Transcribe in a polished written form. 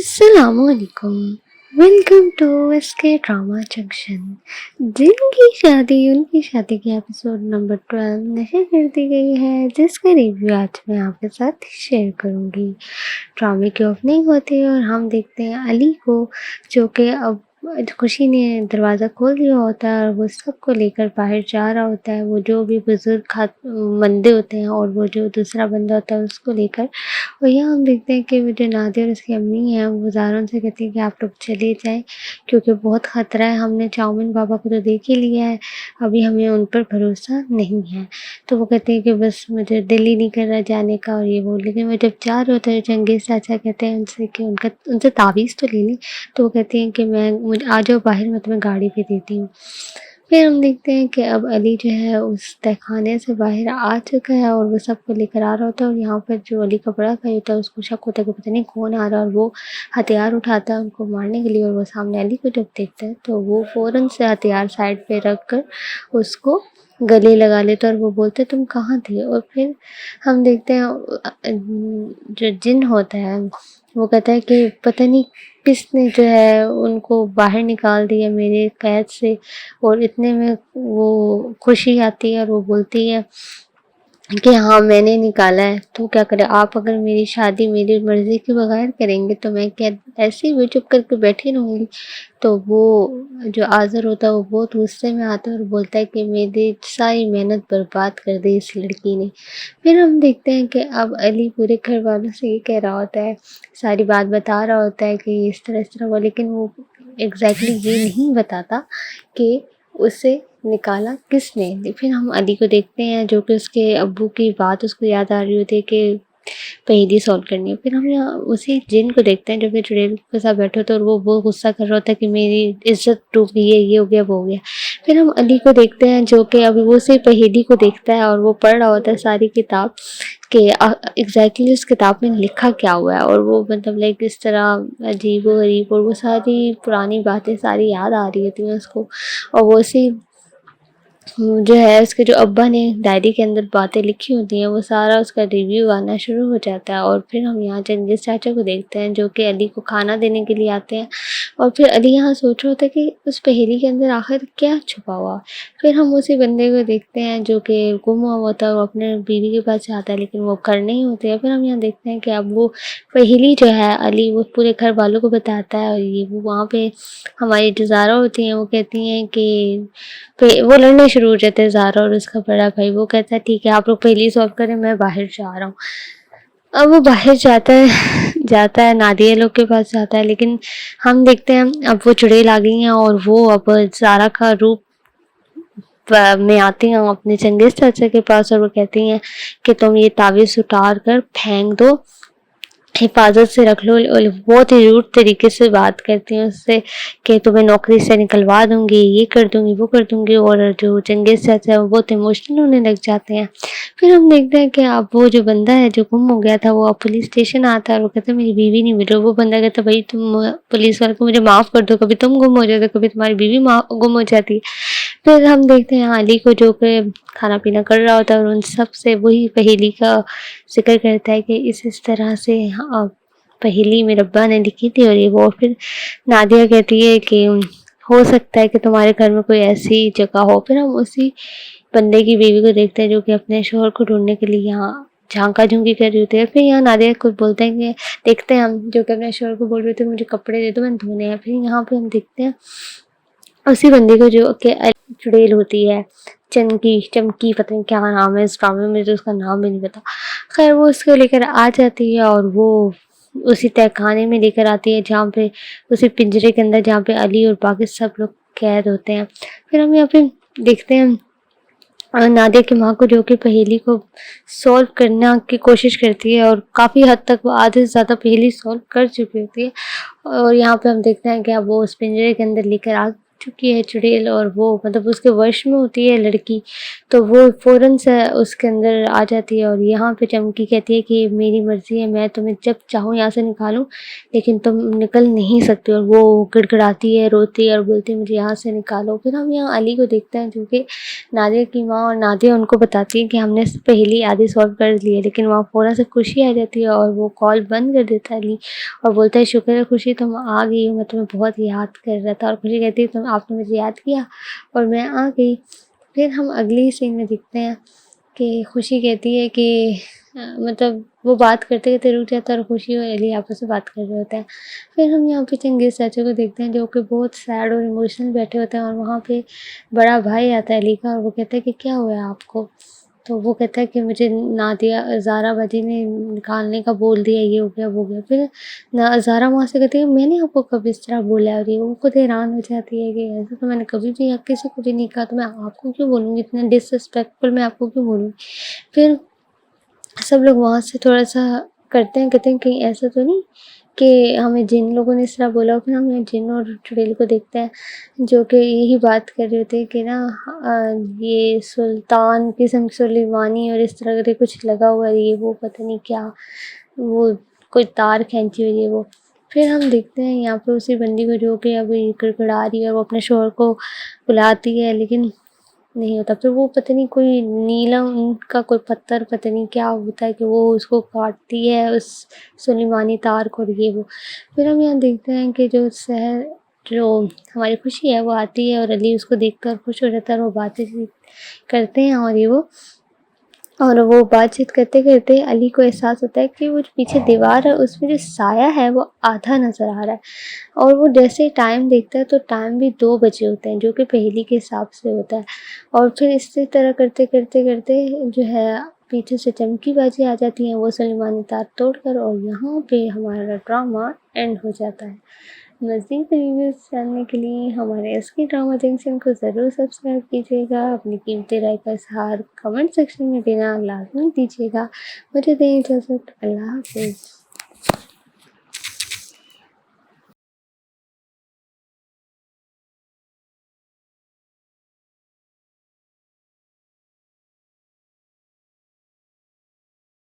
अस्सलाम वालेकुम। Welcome to SK drama junction. उनकी शादी की एपिसोड नंबर 12 नशर कर दी गई है, जिसका रिव्यू आज मैं आपके साथ शेयर करूंगी। ड्रामे की ओपनिंग होती है और हम देखते हैं अली को, जो कि अब खुशी ने दरवाज़ा खोल दिया होता है और वो सबको लेकर बाहर जा रहा होता है। वो जो भी बुजुर्ग बंदे होते हैं और वो जो दूसरा बंदा होता है उसको लेकर। और यहाँ हम देखते हैं कि वो जो नादिया और उसकी अम्मी हैं वो ज़ारा से कहती हैं कि आप लोग चले जाएं, क्योंकि बहुत ख़तरा है। हमने चाउमीन बाबा को तो देख ही लिया है, अभी हमें उन पर भरोसा नहीं है। तो वो कहते हैं कि बस मुझे दिल ही नहीं कर रहा जाने का और ये वो। लेकिन वो जब जा रहे होते हैं, चंगेज़ चाचा कहते हैं उनसे कि उनसे तावीज़ तो ले लें। तो वो कहती हैं कि मुझे आ जाओ बाहर, मैं तुम्हें गाड़ी भी देती हूँ। फिर हम देखते हैं कि अब अली जो है उस तहखाने से बाहर आ चुका है और वो सबको लेकर आ रहा होता है। और यहाँ पर जो अली का बड़ा भाई होता है उसको शक होता है कि पता नहीं कौन आ रहा है, और वो हथियार उठाता है उनको मारने के लिए। और वो सामने अली को जब देखता है तो वो फ़ौरन से हथियार साइड पे रख कर उसको गले लगा लेते और वो बोलते तुम कहाँ थे। और फिर हम देखते हैं जो जिन होता है वो कहता है कि पता नहीं किसने जो है उनको बाहर निकाल दिया मेरे कैद से। और इतने में वो खुशी आती है और वो बोलती है कि हाँ मैंने निकाला है, तो क्या करें आप, अगर मेरी शादी मेरी मर्ज़ी के बगैर करेंगे तो मैं क्या ऐसे ही चुप करके बैठी रहूँगी। तो वो जो आज़र होता है वो बहुत गुस्से में आता है और बोलता है कि मेरी सारी मेहनत बर्बाद कर दी इस लड़की ने। फिर हम देखते हैं कि अब अली पूरे घर वालों से ये कह रहा होता है, सारी बात बता रहा होता है कि इस तरह हुआ, लेकिन वो एग्जैक्टली ये नहीं बताता कि उसे निकाला किसने। फिर हम अली को देखते हैं जो कि उसके अब्बू की बात उसको याद आ रही होती है कि पहेली सॉल्व करनी है। फिर हम यहाँ उसी जिन को देखते हैं जो कि चुड़ैल के साथ बैठे होते हैं और वो गुस्सा कर रहा होता है कि मेरी इज्जत डूब गई है, ये हो गया वो हो गया। फिर हम अली को देखते हैं जो कि अभी वो उसी पहेली को देखता है और वो पढ़ रहा होता है सारी किताब कि एग्जैक्टली उस किताब में लिखा क्या हुआ है। और वो मतलब लाइक इस तरह अजीबो गरीब और वो सारी पुरानी बातें सारी याद आ रही होती हैं उसको। और वो उसी जो है उसके जो अब्बा ने डायरी के अंदर बातें लिखी होती हैं वो सारा उसका रिव्यू आना शुरू हो जाता है। और फिर हम यहाँ चंगेज़ चाचा को देखते हैं जो कि अली को खाना देने के लिए आते हैं। और फिर अली यहाँ सोच रहा होता है कि उस पहेली के अंदर आखिर क्या छुपा हुआ। फिर हम उसी बंदे को देखते हैं जो कि गुम हुआ होता है, वो अपने बीवी के पास जाता है लेकिन वो कर नहीं होते हैं। फिर हम यहाँ देखते हैं कि अब वो पहेली जो है अली वो पूरे घर वालों को बताता है। और ये वो वहाँ पे हमारी जो ज़ारा होती हैं वो कहती हैं कि वो लड़ने शुरू हो जाते हैं, ज़ारा और उसका बड़ा भाई। वो कहता है ठीक है आप लोग पहेली सॉल्व करें, मैं बाहर जा रहा हूँ। अब वो बाहर जाता है नादिया लोग के पास जाता है। लेकिन हम देखते हैं अब वो चुड़ैल आ गई हैं और वो अब ज़ारा का रूप में आती हैं अपने चंगेज़ चाचा के पास। और वो कहती हैं कि तुम ये तावीज़ उतार कर फेंक दो, हिफाजत से रख लो। और बहुत ही रूड तरीके से बात करती हैं उससे कि तुम्हें नौकरी से निकलवा दूंगी, ये कर दूंगी वो कर दूंगी। और जो चंगेज़ चाचा है वो बहुत इमोशनल होने लग जाते हैं। फिर हम देखते हैं कि अब वो जो बंदा है जो गुम हो गया था वो अब पुलिस स्टेशन आता है और वो कहता है मेरी बीवी नहीं मिल रही। वो बंदा कहता है भाई तुम पुलिस वाले को मुझे माफ़ कर दो, कभी तुम गुम हो जाते कभी तुम्हारी बीवी गुम हो जाती। फिर हम देखते हैं अली को जो कि खाना पीना कर रहा होता है और उन सब से वही पहेली का ज़िक्र करता है कि इस तरह से पहेली मेरे अब्बा ने लिखी थी और ये वो। फिर नादिया कहती है कि हो सकता है कि तुम्हारे घर में कोई ऐसी जगह हो। फिर हम उसी बंदे की बीवी को देखते हैं जो कि अपने शोहर को ढूंढने के लिए यहाँ झांका झुंकी कर रही होती है। फिर यहाँ नादिया कुछ बोलते हैं कि देखते हैं हम जो कि अपने शोहर को बोल रहे थे मुझे कपड़े दे दो मैंने धोने हैं। फिर यहाँ पे हम देखते हैं उसी बंदी को जो कि चुड़ैल होती है, चमकी पता नहीं क्या नाम है इस ड्रामे में, मुझे उसका नाम भी नहीं पता। खैर वो उसको लेकर आ जाती है और वो उसी तहखाने में लेकर आती है जहाँ पे उसी पिंजरे के अंदर जहाँ पे अली और बाकी सब लोग कैद होते हैं। फिर हम यहाँ पे देखते हैं नादिया की माँ को जो कि पहेली को सॉल्व करने की कोशिश करती है और काफ़ी हद तक वो आधे से ज़्यादा पहेली सॉल्व कर चुकी होती है। और यहाँ पे हम देखते हैं कि अब वो उस पिंजरे के अंदर लेकर आ چکی ہے چڑیل اور وہ مطلب اس کے وش میں ہوتی ہے لڑکی، تو وہ فوراً سے اس کے اندر آ جاتی ہے اور یہاں پہ چمکی کہتی ہے کہ میری مرضی ہے، میں تمہیں جب چاہوں یہاں سے نکالوں لیکن تم نکل نہیں سکتے، اور وہ گڑ گڑاتی ہے، روتی ہے اور بولتی ہے مجھے یہاں سے نکالو۔ پھر ہم یہاں علی کو دیکھتے ہیں جو کہ نادیہ کی ماں، اور نادیہ ان کو بتاتی ہے کہ ہم نے پہلی آدھی سالو کر لی ہے، لیکن وہاں فوراً سے خوشی آ جاتی ہے اور وہ کال بند کر دیتا ہے علی اور بولتا ہے شکر ہے خوشی تم آ گئی ہو، میں تمہیں بہت یاد کر رہا تھا، اور خوشی کہتی ہے آپ نے مجھے یاد کیا اور میں آ گئی۔ پھر ہم اگلی سین میں دیکھتے ہیں کہ خوشی کہتی ہے کہ مطلب وہ بات کرتے کرتے رک جاتا ہے اور خوشی اور علی آپس میں بات کر رہے ہوتے ہیں۔ پھر ہم یہاں پہ چنگیز چاچا کو دیکھتے ہیں جو کہ بہت سیڈ اور ایموشنل بیٹھے ہوتے ہیں، اور وہاں پہ بڑا بھائی آتا ہے علی کا اور وہ کہتا ہے کہ کیا ہوا ہے آپ کو؟ تو وہ کہتا ہے کہ مجھے نادیہ زارا باجی نے نکالنے کا بول دیا، یہ ہو گیا وہ ہو گیا۔ پھر زارا وہاں سے کہتی ہے میں نے آپ کو کب اس طرح بولا ہے، اور یہ وہ خود حیران ہو جاتی ہے کہ ایسا تو میں نے کبھی بھی کسی کو بھی نہیں کہا، تو میں آپ کو کیوں بولوں گی، اتنا ڈس رسپیکٹفل میں آپ کو کیوں بولوں گی۔ پھر سب لوگ وہاں سے تھوڑا سا کرتے ہیں، کہتے ہیں کہیں ایسا تو نہیں کہ ہمیں جن لوگوں نے اس طرح بولا ہو۔ پھر ہم جن اور چڑیل کو دیکھتے ہیں جو کہ یہی بات کر رہے تھے کہ نا یہ سلطان قسم سلیمانی اور اس طرح کے کچھ لگا ہوا ہے، یہ وہ پتہ نہیں کیا، وہ کوئی تار کھینچی ہوئی ہے وہ۔ پھر ہم دیکھتے ہیں یہاں پہ اسی بندی کو جو کہ اب کڑکڑا رہی ہے، وہ اپنے شوہر کو بلاتی ہے لیکن نہیں ہوتا۔ پھر وہ پتہ نہیں کوئی نیلم کا کوئی پتھر پتہ نہیں کیا ہوتا ہے کہ وہ اس کو کاٹتی ہے اس سلیمانی تار کو، اور یہ وہ۔ پھر ہم یہاں دیکھتے ہیں کہ جو ہماری خوشی ہے وہ آتی ہے اور علی اس کو دیکھ کر خوش ہو جاتا ہے اور وہ باتیں کرتے ہیں اور وہ بات چیت کرتے کرتے علی کو احساس ہوتا ہے کہ وہ جو پیچھے دیوار ہے اس میں جو سایہ ہے وہ آدھا نظر آ رہا ہے، اور وہ جیسے ٹائم دیکھتا ہے تو ٹائم بھی 2 بجے ہوتے ہیں جو کہ پہلی کے حساب سے ہوتا ہے، اور پھر اسی طرح کرتے کرتے کرتے جو ہے پیچھے سے چمکی بازی آ جاتی ہیں وہ سلیمانی تار توڑ کر، اور یہاں پہ ہمارا ڈرامہ اینڈ ہو جاتا ہے۔ مزید ریویوز جاننے کے لیے ہمارے ایس کے ڈرامہ جنکشن کو ضرور سبسکرائب کیجیے گا، اپنی قیمتی رائے کا اظہار کمنٹ سیکشن میں دینا لازمی دیجیے گا۔ مجھے دیں اجازت، اللہ حافظ۔